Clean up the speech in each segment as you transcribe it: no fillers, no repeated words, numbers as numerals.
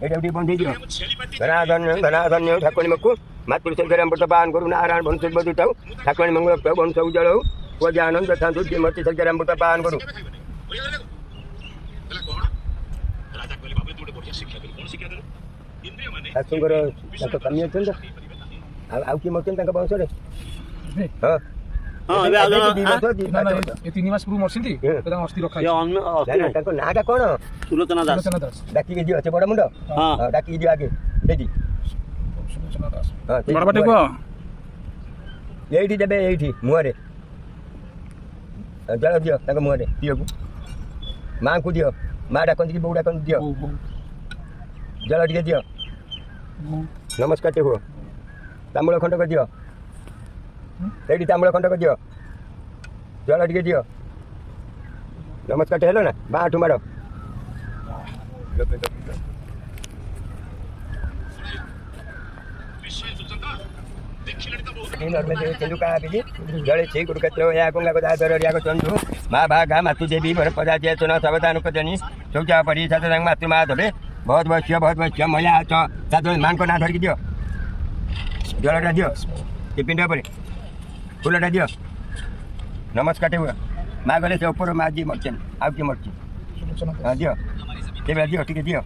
ଏଇଟା ଟିକେ ବନ୍ଧେଇ ଦିଅ। ଧନାଧନ୍ୟ ଠାକୁରାଣୀ ମକୁ ମାତୃଶେଖର ଅମୃତ ପାନ କରୁ ନାରାୟଣ ବଂଶ ବଧୁଥାଉ ଠାକୁରାଣୀ ମଙ୍ଗଳ ପାଉ ବଂଶ ଉଜ୍ଜଳ ହଉ ପୁଅ ଯେ ଆନନ୍ଦ ଥାନ୍ତୁ ଯିଏ ମୂର୍ତ୍ତି ଶେଖର ଅମୃତ ପାନ କରୁ। ଶାଶୁଙ୍କର ତାଙ୍କ ସ୍ୱାମୀ ଅଛନ୍ତି ଆଉ କିଏ ମରିଛନ୍ତି ତାଙ୍କ ବଂଶରେ? ହଁ ତିନି ମାସ ପୂର୍ବରୁ ମରିଛନ୍ତି ଅସ୍ଥି ରଖା। ତାଙ୍କ ନାଁଟା କଣ? ସୁଲୋଚନା ଦାସ। ଡାକିକି ଦିଅ ସେ ବଡ ମୁଣ୍ଡ ଡାକିକି ଦିଅ ଆଗେ ସେଇଠି ଏଇଠି ଦେବେ ଏଇଠି ମୁହଁରେ ଜଳ ଦିଅ ତାଙ୍କ ମୁହଁରେ ପିଅକୁ ମାଆଙ୍କୁ ଦିଅ ମା ଡାକନ୍ତି କି ବୋଉ ଡାକନ୍ତି ଦିଅ ଜଳ ଟିକେ ଦିଅ ନମସ୍କାର ଟେ ହୁଅ ତାମ୍ବୁଳ ଖଣ୍ଡକ ଦିଅ ସେଇଠି ତାମ୍ବୁଳ ଖଣ୍ଡକ ଦିଅ ଜଳ ଟିକେ ଦିଅ ନମସ୍କାର ହେଲ ନା ବାଁଠୁ ମାର ଜଳେ ଶ୍ରୀ କୁରୁକ୍ଷେତ୍ର ଗଙ୍ଗା ଗଦାଧର ଚଣ୍ଡୁ ମା ଭାଗା ମାତୁ ଦେବୀ ଭର ପଦା ଚେତନ ସାବଧାନ କଜनी ଶୌଚା ପରି ସାତଙ୍ଗ ମାତୃ ମା ଧବେ ବହୁତ ବୈଶ୍ୟ ମୟା ମାଙ୍କ ନାଁ ଧରିକି ଦିଅ ଜଳଟା ଦିଅ ସେ ପିଣ୍ଡ ଉପରେ ଫୁଲଟା ଦିଅ ନମସ୍କାର ହୁଅ ମା ଗଲେ ସେ ଉପର ମା ଯିଏ ମରିଛନ୍ତି ଆଉ କିଏ ମରିଛି ହଁ ଦିଅ କେବେ ଦିଅ ଟିକେ ଦିଅ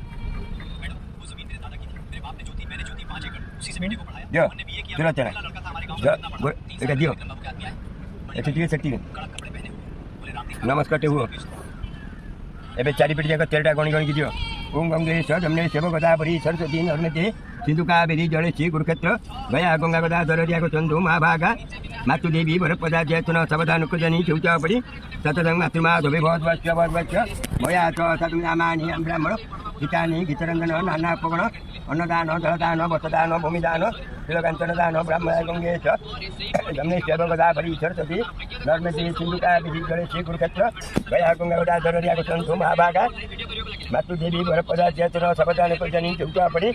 ଦିଅ ସୁଲୋଚନା ଏଇଟା ଦିଅ ଏଠି ଟିକେ ସେଠି ନମସ୍କାର ହୁଅ ଏବେ ଚାରିପିଟି ଯାକ ତେଲଟା ଗଣି ଗଣିକି ଦିଅ ଓಂ ଗଙ୍ଗେଶ ଜମନେ ଶିବ ଗୋଦାବରୀ ସରସ୍ୱତୀ ନର୍ମଦେ ସିନ୍ଧୁ କାବେରୀ ଜଳେ ଶ୍ରୀ କୁରୁକ୍ଷେତ୍ର ଗୟା ଗଙ୍ଗା ଗଦାଧର ଚନ୍ଦୁ ମା ଭାଗା ମାତୁ ଦେବୀ ବରପଦା ଚେତନ ସାବଧାନ କଜनी ଶୌଚ ପରି ସତସଙ୍ଗ ମାତୃମା ଧବେ ବହୁତ ବୈଶ୍ୟ ମୟା ସାଧୁ ନାମାନି ବ୍ରାହ୍ମଣ ଗୀତାନି ଗୀତରଞ୍ଜନ ନାନା ଉପଗଣ ଅନ୍ନଦାନ ଜଳଦାନ ବସଦାନ ଭୂମିଦାନ ତିଳକାଞ୍ଚନ ଦାନ ବ୍ରାହ୍ମଣ ଗଙ୍ଗେଶ ଜମନେ ଶିବ ଗୋଦାବରୀ ସରସ୍ୱତୀ ନର୍ମଦେ ସିନ୍ଧୁ କାବେରୀ ଜଳେ ଶ୍ରୀ କୁରୁକ୍ଷେତ୍ର ଗୟା ଗଙ୍ଗା ଗଦାଧର ଚନ୍ଦୁ ମା ଭାଗା ମାତୁ ଦେବୀ ବରପଦା ଚେତନ ସାବଧାନ କଜनी ଶୌଚ ପରି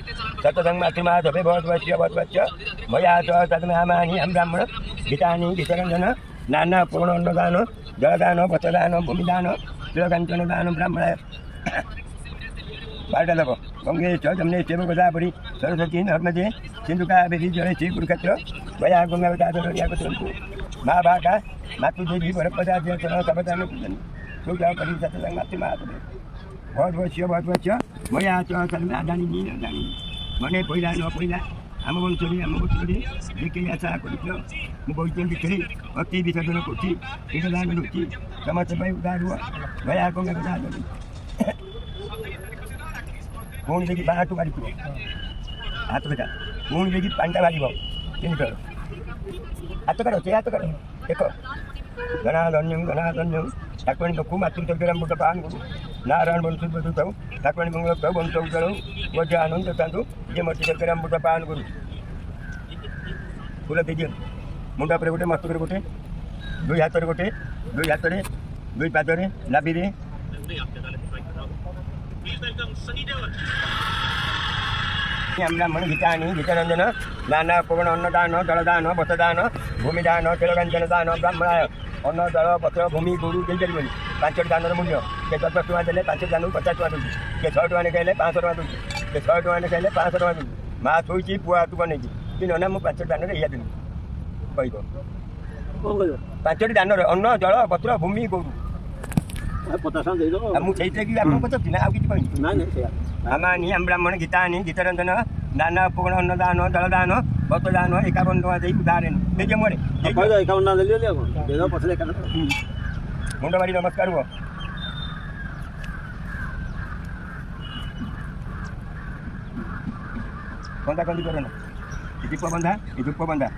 सतसंग मातृमा धवे बहुत बच्चा मया तदनामानि ब्राह्मण गीतानि गीतरंजन नाना पूर्ण अन्नदान जलदान वचदान भूमिदान तिलकांचन दान ब्राह्मण बारटा दब गंगेश जमने शिव गोदावरी सरस्वती नर्मदे सिंधु कावेरी जले श्री कुरुक्षेत्र गया गंगा मा भागा मातु देवी वरपदा चेतन सावधान शौचा परि सतसंग मातृमा धवे बहुत बच्चा मया तदनादानी मने पहिला न पहिला आम बंशरे जे आशा कर बहिचंदी खेली अति विसर्जन करुच्ची पिंडदान रुचि समस्त उदार हुआ गया गंगा गदा पुणी देखिए बाटू मारी हाथ कटा पुणी देखिए पांटा मार तीन थर हाथ काट से हाथ काट देख धनाधन्यम ठाकुराणी को मातृशक्ति अमृत पान करू नारायण वंश बधुताऊ ठाकुराणी मंगल पाऊ वंश उज्जल बोझ आनंद थातु जे मर्ती शक्ति अमृत पान करू फूल दे दियो मुंडा पर गोटे मस्तक गोटे दुई हाथ दुई पादरे नाभि ब्राह्मण गीतानि गीतरंजन नाना उपगण अन्नदान जलदान वसदान भूमिदान तिलकांचन दान ब्राह्मणाय अन्न जल पत्र भूमि गुरु दे पारे 5 दानर मूल्य से 10 टଙ୍କା देले 5 दान 50 टଙ୍କା दूँ से 100 टଙ୍କା कहले 500 टଙ୍କା दूँ से 100 टଙ୍କା कहले 500 टଙ୍କା दूँ माँ थोड़ी पुआ हाथ को नहीं कि ना मुझे 5 दान या दिन कह 5 दान अन्न जल पत्र भूमि गुरु मुझे पचार ना कि आमानी ब्राह्मण गीतानि गीतरंजन नाना उपगण अन्नदान जलदान वसदान 51 टଙ୍କା दे उदाहरण देखिए मोरे 51 मुंड मारी नमस्कार हुआ कंदा कंदी करो ना दीप बंधा धूप बंधा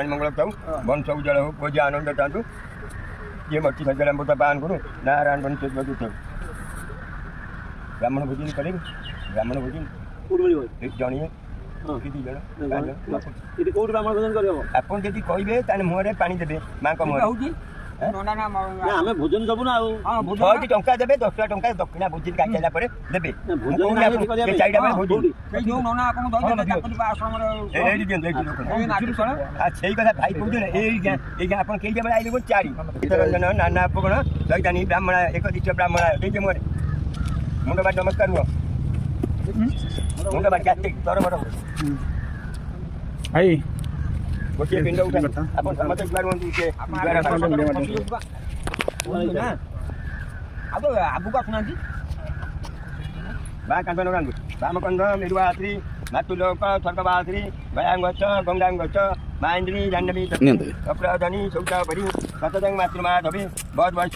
मंगल वंश उज्जल हो पूजा आनंद चाहतु ये मर्ती सज्जल अमृत पान करूँ नारायण वंश ब्राह्मण भोजन करे ब्राह्मण भोजन जड़े आप मुहरे पा देवे माँ मुहर ଆମେ ଭୋଜନ ଦବୁ ନା ଆଉ 6ଟି ଟଙ୍କା ଦେବେ 10 ଟଙ୍କା ଦକ୍ଷିଣା ଭୋଜି ଖାଇ ସାରିଲା ପରେ ଦେବେ ଚାରିଟା ବେଳେ ଭୋଜି ଏଇଠି ଦିଅନ୍ତୁ ସେଇ କଥା ଭାଇ କହୁଥିଲେ ଏଇ ଆପଣ କେଇଟା ବେଳେ ଆଇଲେ 4 ଚିତ୍ତରଞ୍ଜନ ନାନା ଉପଗଣ ଦୈତାନୀ ବ୍ରାହ୍ମଣ ଏକ ଦ୍ୱିତୀୟ ବ୍ରାହ୍ମଣ ଦେଇଛେ ମୋର ମୁଣ୍ଡ ବାଟ ନମସ୍କାର ହୁଅ ମୁଣ୍ଡ ବାଟ କାର୍ତ୍ତିକ ତର ବଡ଼ ଭାଇ ଗୋଟିଏ ପିଣ୍ଡ ଉଠା ଆପଣ ସମସ୍ତେ ଜୁଆର ହୁଅନ୍ତୁ ଆଗକୁ ଆସୁନାହାନ୍ତି ବା କାନ୍ଦ ନଗାନ୍ତୁ ବାମକନ୍ଦ ମେରୁଆଶ୍ରୀ ମାତୁଲୋକ ସ୍ୱର୍ଗବାଶ୍ରୀ ଗୟାଙ୍ଗଛ ଗଙ୍ଗାଙ୍ଗଛ ମାଇନ୍ଦ୍ରୀ ଜାହ୍ନବୀ ଅପ୍ରଧନୀ ସୌତାପରି ସତଦଂ ମାତୃମାଧବୀ ବହୁତ ବର୍ଷ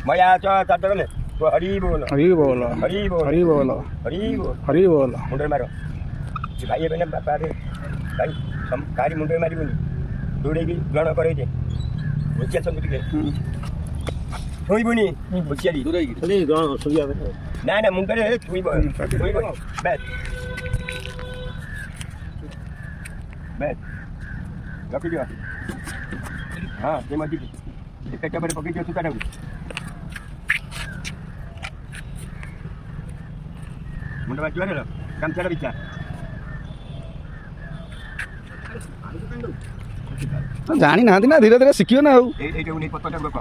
ମୟା च ଚାଷ କଲେ ହରି ବୋଲ ହରି ବୋଲ ହରି ବୋଲ ହରି ବୋଲ ହରି ବୋଲ ହରି ବୋଲ ମୁଣ୍ଡରେ ମାର ଭାଇ ଏବେ ନା ବାପା ଭାଇ କାହାରି ମୁଣ୍ଡରେ ମାରିବୁନି ଦୌଡ଼େଇକି ଗ୍ରହଣ କରେଇଦେ ବୁଝି ଆସନ୍ତୁ ଟିକେ ଛୁଇଁବୁନି ବୁଝିଆରି ନା ନା ମୁଣ୍ଡରେ ଛୁଇଁବ ବେଶ ବେଶ ରଖିଦିଅ ହଁ ସେ ମଝିକି ପେଟ ପରେ ପକେଇଦିଅ ସୂତାଟାକୁ ମୁଣ୍ଡ ବାଜିବାରେ ଗାମଛାଟା ବିଛା ଜାଣିନାହାନ୍ତି ନା ଧୀରେ ଧୀରେ ଶିଖିବ ନା ଆଉ এইটাକୁ ନେଇ ପତ୍ରଟାକୁ ରଖ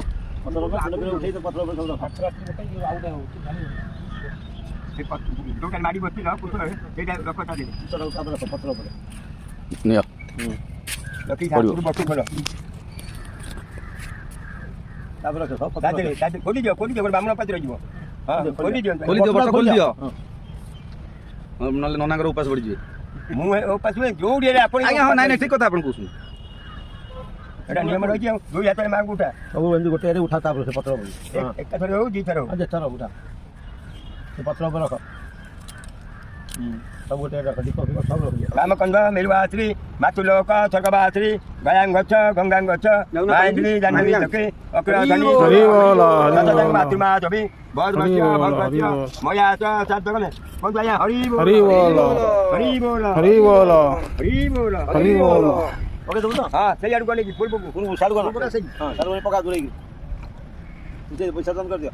ଯୋଉଟା ମାଡ଼ି ବସିଲ ସେଇଟା ରଖ ତା ଦେହରେ ରଖି ବସୁ ଖୋଲ ଖୋଲିଦିଅ ଗୋଟେ ବ୍ରାହ୍ମଣ ପାତ୍ର ଯିବ ହଁ ଖୋଲିଦିଅ ନହେଲେ ନନାଙ୍କର ଉପାସ ପଡ଼ିଯିବେ ମୁଁ ଉପାସ ଯୋଉଠି ହେଲେ ଆପଣ ଆଜ୍ଞା ହଁ ନାଇଁ ଠିକ କଥା ଆପଣ କହୁଛନ୍ତି ଏଇଟା ନିୟମ ରହିଛି ଆଉ ଦୁଇ ହାତରେ ମାଆଙ୍କୁ ଉଠା ସବୁ ଏମିତି ଗୋଟେ ଆଡ଼େ ଉଠା ତାପରେ ସେ ପତ୍ର ଉପରେ ଏକାଥରେ ହଉ ଦୁଇଥର ହଉ ଯେଥର ଉଠା ସେ ପତ୍ର ଉପରେ ରଖ ସବୁ ଗୋଟେ ରଖ ଦୀପ ଫିପ ସବୁ ରଖିଦିଅ ରାମକନ୍ଦ ମେରୁଆଶ୍ରୀ ମାତୁଲୋକ ସ୍ୱର୍ଗବାଶ୍ରୀ ଗୟାଙ୍ଗଛ ଗଙ୍ଗାଙ୍ଗଛ ମାଇନ୍ଦ୍ରୀ ଜାହ୍ନବୀ ସଖୀ ଅକ୍ରଧନୀ ସତଦଂ ମାତୃମାଧବୀ ବହୁତ ବର୍ଷ ମୟା च ଚାଷ କଲେ କୁହନ୍ତୁ ଆଜ୍ଞା ହରି ବୋଲ ହରି ବୋଲ ହରି ବୋଲ ହରି ବୋଲ ହରି ବୋଲ ହରି ବୋଲ ପକେଇ ଦେବୁ ତ ହଁ ସେଇ ଆଡ଼କୁ ଗଲେ କି ପୂର୍ବକୁ ସାଡ଼ୁ ଗଲା ହଁ ସାଡ଼ୁ ପକା ଦୂରେଇକି ପଇସା ଦମ କରିଦିଅ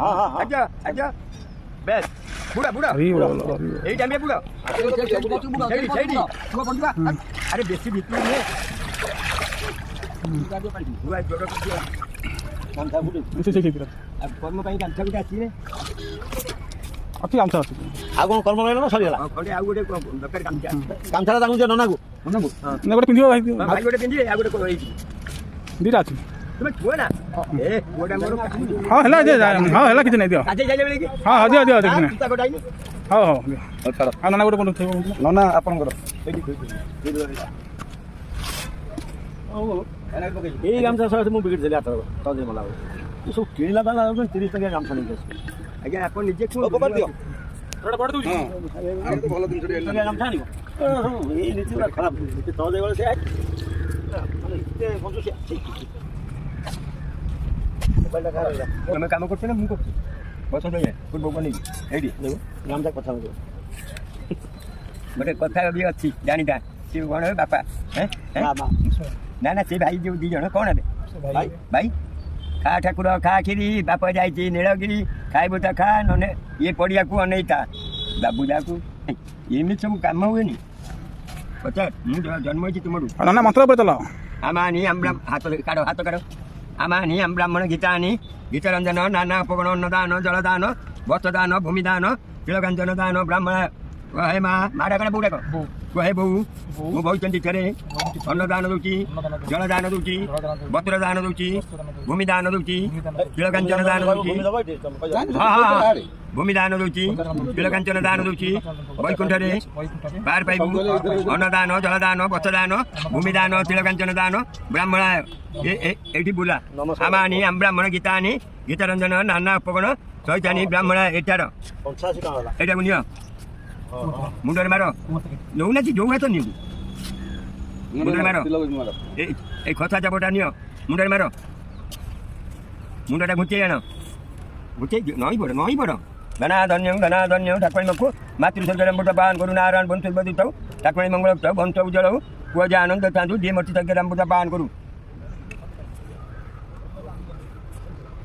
ହଁ ହଁ ହଁ ଆଜ୍ଞା ଆଜ୍ଞା ବେଶ ବୁଡ଼ା ବୁଡ଼ା ହରି ବୋଲ ଏଇ ଟାଇମ୍ରେ ବୁଡ଼ ସେଇଠି ଆରେ ବେଶୀ ଭିତରୁ ନୁହେଁ କର୍ମ ପାଇଁ ଗାମଛା ଗୋଟେ ଆସିବେ ଅଛି ଗାମଛା ଅଛି ଆଉ କ'ଣ କର୍ମ ରହିଲା ନା ସରିଗଲା ଖଣ୍ଡେ ଆଉ ଗୋଟେ ଦରକାର ଗାମଛା ଗାମଛାଟା ତାଙ୍କୁ ଦିଅ ନନାକୁ ନା ଗୋଟେ ପିନ୍ଧିବ ଭାଇ ଭାଇ ଗୋଟେ ପିନ୍ଧିବେ ଆଉ ଗୋଟେ ହେଇଛି ଦୁଇଟା ଅଛି ତୁମେ ଛୁଅ ନା ଏ ପୁଅଟା ମୋର ହଁ ହେଲା ହଁ ହେଲା କିଛି ନାହିଁ ଦିଅ କାଜେ ଯାଇଲେ ବେଳେ କି ହଁ ହଁ ଦିଅ ଦିଅ କିଛି ନାହିଁ ସୂତା କଟାଇନି ହଉ ହଉ ଦିଅ ଆଉ ନନା ଗୋଟେ ପଠଉ ଥିବ ନନା ଆପଣଙ୍କର ଏଇ ଗାମଛା ସହ ମୁଁ ବିକିଥିଲି ଆଠ ତଳେ ମଲା ସବୁ କିଣିଲା ତାହେଲେ 30 ଟଙ୍କା ଗାମଛା ନେଇକି ଆସିବେ ଆଜ୍ଞା ଆପଣ ନିଜେ ଭଲ ଜିନିଷ ଗାମଛା ଆଣିବ ଏଇ ନୀତି ଗୁଡ଼ା ଖରାପ ତଳେ ଗଲେ ସେ ମାନେ ଏତେ କଞ୍ଜୁସିଆ ତମେ କାମ କରୁଛ ନା ମୁଁ କରୁଛି ବସନ୍ତ ଆଜ୍ଞା ପୂର୍ବକୁ ନେଇକି ଏଇଠି ଗାମଛା କଥା ଗୋଟେ କଥା ବି ଅଛି ଜାଣିଥା ସେ କ'ଣ ହେବେ ବାପା ନା ନା ସେ ଭାଇ ଯେଉଁ 2 ଜଣ କ'ଣ ହେବେ ଭାଇ ଖା ଠାକୁର ଖା କ୍ଷୀରି ବାପ ଯାଇଛି ନୀଳଗିରି ଖାଇବୁ ତ ଖା ନହେଲେ ଇଏ ପଡ଼ିଆକୁ ଅନେଇଥା ବାବୁ ଯାକୁ ଏମିତି ସବୁ କାମ ହୁଏନି ପଚାର ମୁଁ ଜନ୍ମ ହେଇଛି ତୁମଠୁ ନନା ମନ୍ତ୍ର ଉପରେ ଚଲ ଆମାନି ହାତ କାଢ଼ ଆମାନି ବ୍ରାହ୍ମଣ ଗୀତାନି ଗୀତରଞ୍ଜନ ନାନା ଉପଗଣ ଅନ୍ନଦାନ ଜଳଦାନ ବସ୍ତ୍ରଦାନ ଭୂମିଦାନ ତିଳକାଞ୍ଚନ ଦାନ ବ୍ରାହ୍ମଣ ହେ ମା ଡାକ ବୋଉ ଡାକ ହେ ବୋଉ ମୁଁ ବହୁଛନ୍ତି ଥରେ ଅନ୍ନଦାନ ଦେଉଛି ଜଳଦାନ ଦେଉଛି ବସ୍ତ୍ରଦାନ ଦେଉଛି ଭୂମିଦାନ ଦେଉଛି ତିଳକାଞ୍ଚନ ଦାନ ଦେଉଛି ହଁ ହଁ ଭୂମିଦାନ ଦେଉଛି ତିଳକାଞ୍ଚନ ଦାନ ଦେଉଛି ବୈକୁଣ୍ଠରେ ପାର ପାଇବୁ ଅନ୍ନଦାନ ଜଳଦାନ ବସ୍ତ୍ରଦାନ ଭୂମିଦାନ ତିଳକାଞ୍ଚନ ଦାନ ବ୍ରାହ୍ମଣ ଏଇଠି ବୁଲା ଆମାନି ବ୍ରାହ୍ମଣ ଗୀତାନି ଗୀତରଞ୍ଜନ ନାନା ଉପଗଣ ଶୈତାନି ବ୍ରାହ୍ମଣ ଏଇଟାର ଏଇଟାକୁ ନିଅ ମୁଣ୍ଡରେ ମାର ନେଉନାହାନ୍ତି ଯୋଉ ହାତ ନିଅନ୍ତୁ ମୁଣ୍ଡରେ ମାର ଏଇ ଖସା ଚାପଟା ନିଅ ମୁଣ୍ଡରେ ମାର ମୁଣ୍ଡଟା ଘୁଞ୍ଚେଇ ଆଣ ଘୁଞ୍ଚେଇ ନଈ ପଡ଼ ଧନାଧନ୍ୟ ଠାକୁରାଣୀ ମକୁ ମାତୃସ୍ୱର୍ଗରେ ଅମୃତ ପାନ କରୁ ନାରାୟଣ ବଂଶ ଥାଉ ଠାକୁରାଣୀ ମଙ୍ଗଳ ଥାଉ ବଂଶ ଉଜ୍ଜଳ ହଉ ପୁଅ ଯା ଆନନ୍ଦ ଥାନ୍ତୁ ଯିଏ ମୂର୍ତ୍ତି ସ୍ୱର୍ଗରେ ଅମୃତ ପାନ କରୁ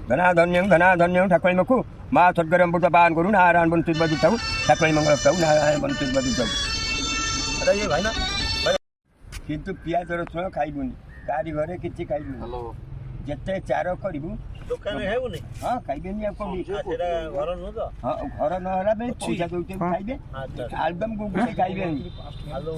धनाधन्यं ठाकुराणी मखु महा स्वर्गर अमृत पान करू नारायण बंचित बदू थाऊ ठाकुराणी मंगल थाऊ नारायण बंचित बदू थाऊ अरे ये भाई ना किंतु पियाज रसुण खाइबुनी कारि घरे किछि खाइबुनी जेते चार करिबु ଦୋକାନ ହେଉନି हाँ खाइबेनी आपको ସେଟା ଘର ନୁହଁ ତ हाँ घर न होला बे पैसा दउते खाइबे आलबम को खाइबे ଆଲୁ